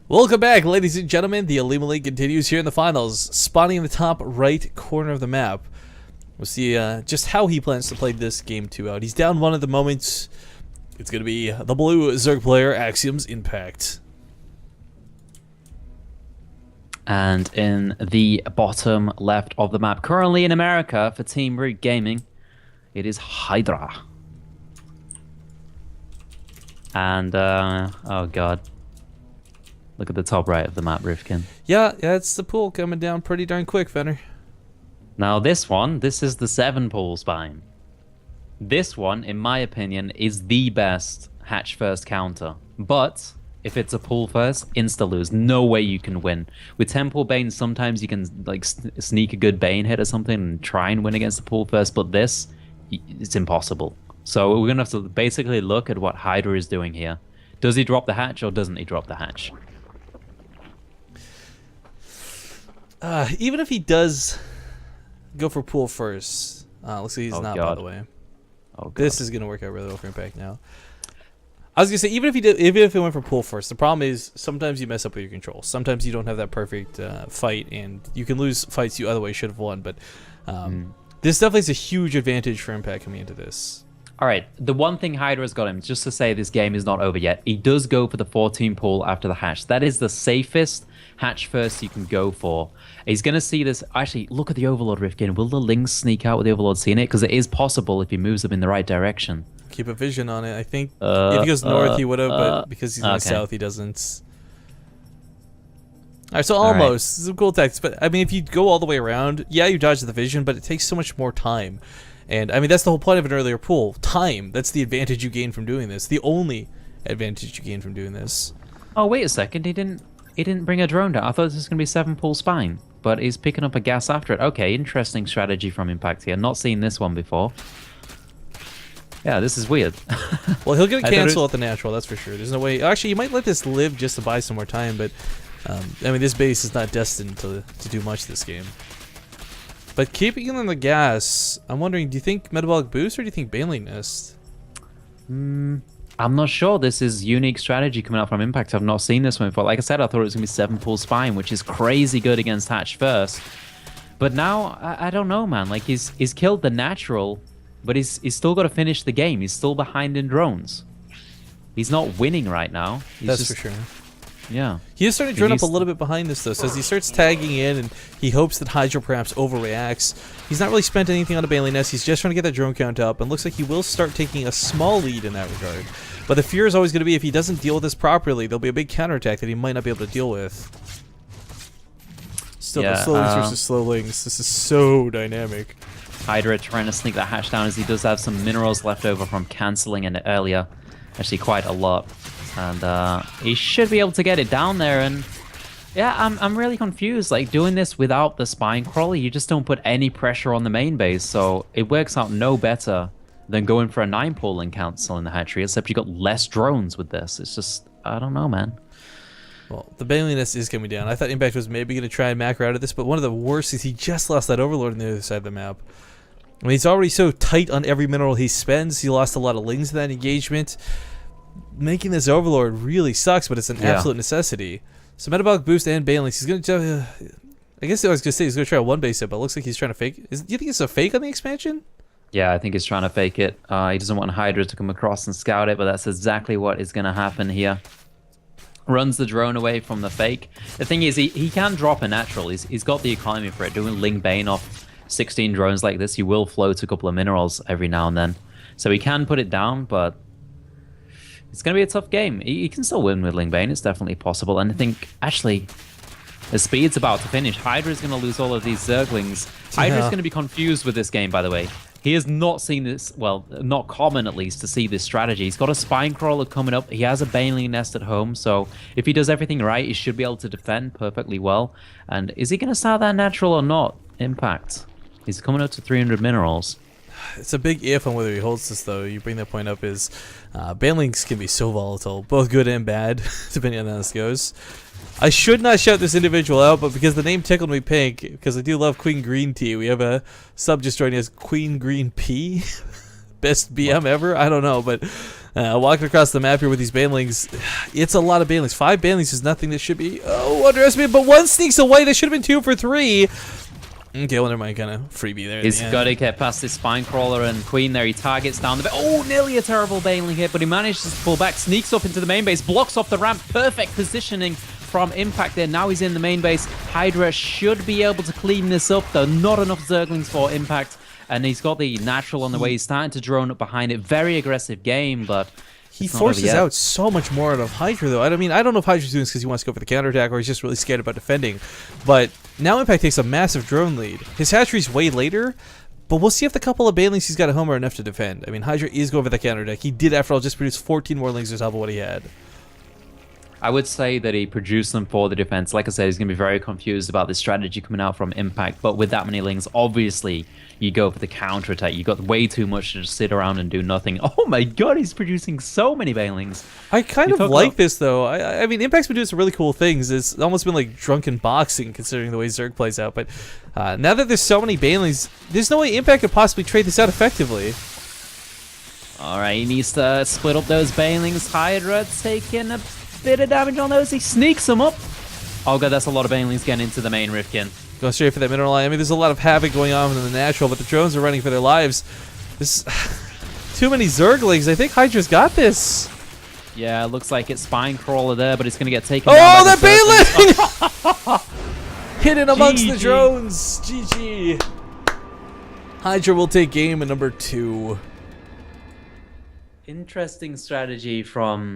Welcome back, ladies and gentlemen. The OlimoLeague continues here in the finals, spawning in the top right corner of the map. We'll see just how he plans to play this game 2 out. He's down one at the moment. It's going to be the blue Zerg player, Axiom's Impact. And in the bottom left of the map, currently in America for Team Root Gaming, it is Hydra. And, oh god. Look at the top right of the map, Rifkin. Yeah, it's the pool coming down pretty darn quick, Fenner. Now this is the 7 pool spine. This one, in my opinion, is the best hatch first counter. But if it's a pool first, insta lose. No way you can win. With 10 pool Bane, sometimes you can like sneak a good Bane hit or something and try and win against the pool first. But this, it's impossible. So we're gonna have to basically look at what Hydra is doing here. Does he drop the hatch or doesn't he drop the hatch? Even if he does go for pool first, looks like he's not, God. by the way. Oh, God. This is going to work out really well for Impact now. I was going to say, even if he went for pool first, the problem is sometimes you mess up with your control. Sometimes you don't have that perfect fight, and you can lose fights you otherwise should have won. But this definitely is a huge advantage for Impact coming into this. All right, the one thing Hydra's got him, just to say this game is not over yet, he does go for the 14 pool after the hatch. That is the safest hatch first you can go for. He's going to see this. Actually, look at the Overlord, Rifkin. Will the Lynx sneak out with the Overlord seeing it? Because it is possible if he moves them in the right direction. Keep a vision on it. I think if he goes north, he would have, but because he's going south, he doesn't. All right, so almost. Some cool text. But, I mean, if you go all the way around, yeah, you dodge the vision, but it takes so much more time. And, I mean, that's the whole point of an earlier pool. Time. That's the advantage you gain from doing this. The only advantage you gain from doing this. Oh, wait a second. He didn't bring a drone down. I thought this was going to be 7 pool spine. But he's picking up a gas after it. Okay, interesting strategy from Impact here. Not seen this one before. Yeah, this is weird. Well, he'll get a cancel at the natural, that's for sure. There's no way. Actually, you might let this live just to buy some more time, but I mean, this base is not destined to do much this game. But keeping it on the gas, I'm wondering, do you think metabolic boost or do you think Baneling Nest? I'm not sure. This is unique strategy coming out from Impact. I've not seen this one before. Like I said, I thought it was going to be 7 pool spine, which is crazy good against hatch first. But now, I don't know, man. Like, he's killed the natural, but he's still got to finish the game. He's still behind in drones. He's not winning right now. That's for sure. Yeah. He is starting to drone up a little bit behind this, though. So as he starts tagging in and he hopes that Hydra perhaps overreacts, he's not really spent anything on a Baneling Nest. He's just trying to get that drone count up, and looks like he will start taking a small lead in that regard. But the fear is always going to be if he doesn't deal with this properly, there'll be a big counterattack that he might not be able to deal with. Still, the slow links versus slow links. This is so dynamic. Hydra trying to sneak that hatch down as he does have some minerals left over from cancelling it earlier. Actually, quite a lot. And he should be able to get it down there. And yeah, I'm really confused. Like, doing this without the spine crawler, you just don't put any pressure on the main base. So it works out no better than going for a 9 pool and canceling the hatchery, except you got less drones with this. It's just, I don't know, man. Well, the Baneling Nest is coming down. I thought Impact was maybe going to try and macro out of this, but one of the worst is he just lost that Overlord on the other side of the map. I mean, he's already so tight on every mineral he spends. He lost a lot of lings in that engagement. Making this Overlord really sucks, but it's an absolute necessity. So metabolic boost and Banelings. He's going to... I guess I was going to say he's going to try a 1-base hit, but it looks like he's trying to fake... Do you think it's a fake on the expansion? Yeah, I think he's trying to fake it. He doesn't want Hydra to come across and scout it, but that's exactly what is going to happen here. Runs the drone away from the fake. The thing is, he can drop a natural. He's got the economy for it. Doing Ling Bane off 16 drones like this, he will float a couple of minerals every now and then. So he can put it down, but it's going to be a tough game. He can still win with Ling Bane. It's definitely possible. And I think, actually, the speed's about to finish. Hydra's going to lose all of these Zerglings. Hydra's going to be confused with this game, by the way. He has not seen this, well, not common at least, to see this strategy. He's got a spine crawler coming up. He has a Baneling Nest at home, so if he does everything right, he should be able to defend perfectly well. And is he going to start that natural or not? Impact. He's coming up to 300 minerals. It's a big if on whether he holds this, though. You bring that point up is Banelings can be so volatile, both good and bad, depending on how this goes. I should not shout this individual out, but because the name tickled me pink, because I do love Queen Green Tea, we have a sub just joining us, Queen Green P. Best BM ever? I don't know, but Walking across the map here with these banelings, it's a lot of banelings. 5 banelings is nothing that should be underestimated, but 1 sneaks away. That should have been 2 for 3. Okay, well, never mind, kind of freebie there. He's got to get past this Spine Crawler and Queen there. He targets down the... Oh, nearly a terrible baneling hit, but he manages to pull back, sneaks up into the main base, blocks off the ramp. Perfect positioning from Impact there. Now he's in the main base. Hydra should be able to clean this up, though. Not enough Zerglings for Impact. And he's got the natural on the way. He's starting to drone up behind it. Very aggressive game, but... He forces out so much more out of Hydra, though. I don't know if Hydra's doing this because he wants to go for the counterattack or he's just really scared about defending. But now Impact takes a massive drone lead. His hatchery's way later, but we'll see if the couple of banelings he's got at home are enough to defend. I mean, Hydra is going for the counterattack. He did, after all, just produce 14 more lings on top of what he had. I would say that he produced them for the defense. Like I said, he's going to be very confused about this strategy coming out from Impact. But with that many lings, obviously, you go for the counterattack. You got way too much to just sit around and do nothing. Oh my god, he's producing so many banelings. I kind of like this, though. I mean, Impact's been doing some really cool things. It's almost been like drunken boxing, considering the way Zerg plays out. But now that there's so many banelings, there's no way Impact could possibly trade this out effectively. All right, he needs to split up those banelings. Hydra taking a bit of damage on those. He sneaks them up. Oh god, that's a lot of banelings getting into the main Rifkin. Going straight for that mineral line. I mean, there's a lot of havoc going on in the natural, but the drones are running for their lives. This too many Zerglings. I think Hydra's got this. Yeah, it looks like it's Spine Crawler there, but it's going to get taken down by that baneling! Hidden amongst the drones. GG. Hydra will take game number 2. Interesting strategy from